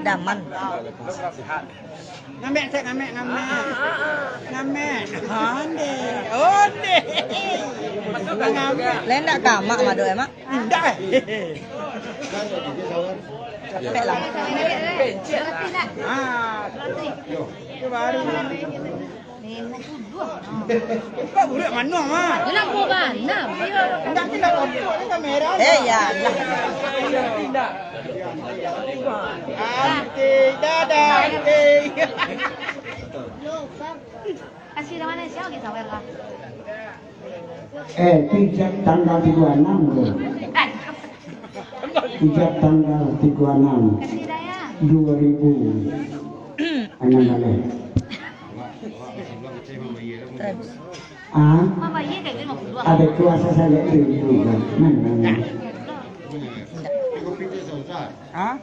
[SPEAKER 2] Daman.
[SPEAKER 8] Ngamek saya ngamek. Hande. Onde. Ngamek.
[SPEAKER 2] Lain tak kamak madu emak.
[SPEAKER 8] Dah.
[SPEAKER 2] Capek lah.
[SPEAKER 8] Itu baru. Kau budak mana mah?
[SPEAKER 4] Nak buat mana?
[SPEAKER 8] Enggak kita foto ni kamera.
[SPEAKER 2] Ya lah.
[SPEAKER 8] Ante, dadah, ante.
[SPEAKER 4] Kasih dah mana siapa kita berla?
[SPEAKER 7] pijat tanggal 36 loh. Pijat tanggal 36
[SPEAKER 4] Kasih dah ya.
[SPEAKER 7] 2000 anak-anak.
[SPEAKER 4] Mama ye kayak gini mau
[SPEAKER 7] Ada kuasa saya itu kan. Mana?
[SPEAKER 8] Hah?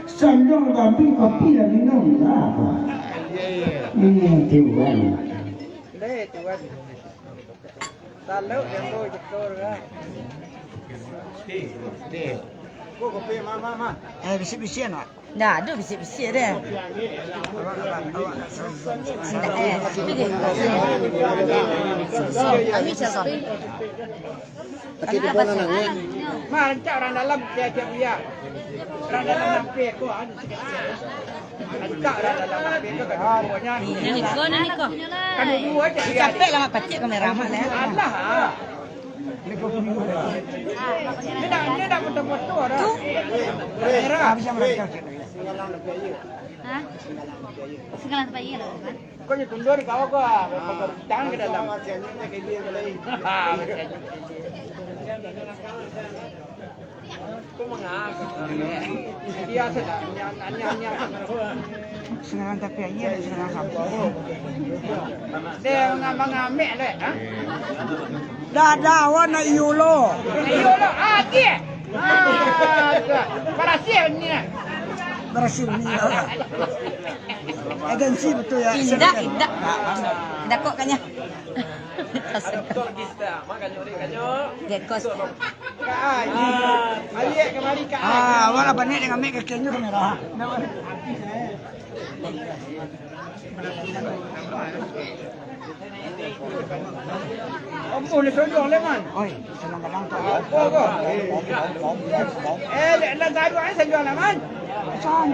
[SPEAKER 7] Sandong kami kopi dan minum apa? Ini tuan.
[SPEAKER 8] Đây tuan. Ta lỡ em tôi chụp tôi rồi. Đi. Cô kopi mama. Bisik-bisik nak.
[SPEAKER 2] Dah ada bisik-bisik dia. Tidak Kami seson.
[SPEAKER 8] Pakai di mana nak? Mah rancak orang dalam tiap-tiap dia. Orang dalam nampik kau ada sikit. Rancak orang dalam nampik kau kan. Pokoknya
[SPEAKER 4] Ni kau.
[SPEAKER 8] kan dua je.
[SPEAKER 2] Capek lah mak pacik kameraman lah.
[SPEAKER 8] Allah. Ni dah foto-foto dah. Kamera bisa mereka.
[SPEAKER 4] Hah? Segala tempat ye lah kan?
[SPEAKER 8] Kau ni tundur kau jangan ke dalam. Kau mengak. Dia sedang nyanyi. Senang tapi ye senang sampul. Dia mengamek leh. Dah warna yolo. Yolo dia. Berhasil ni. Berhasil ni. Agensi betul ya.
[SPEAKER 2] Indah. Dah kok kanya. Gekos.
[SPEAKER 8] Balik kemari ke wala banik dengan mek kekenyo kamera. Ampun ni sodong leman. Oi, senang galang tu. Apa ko? Dah gaduh ai senang leman. Sang.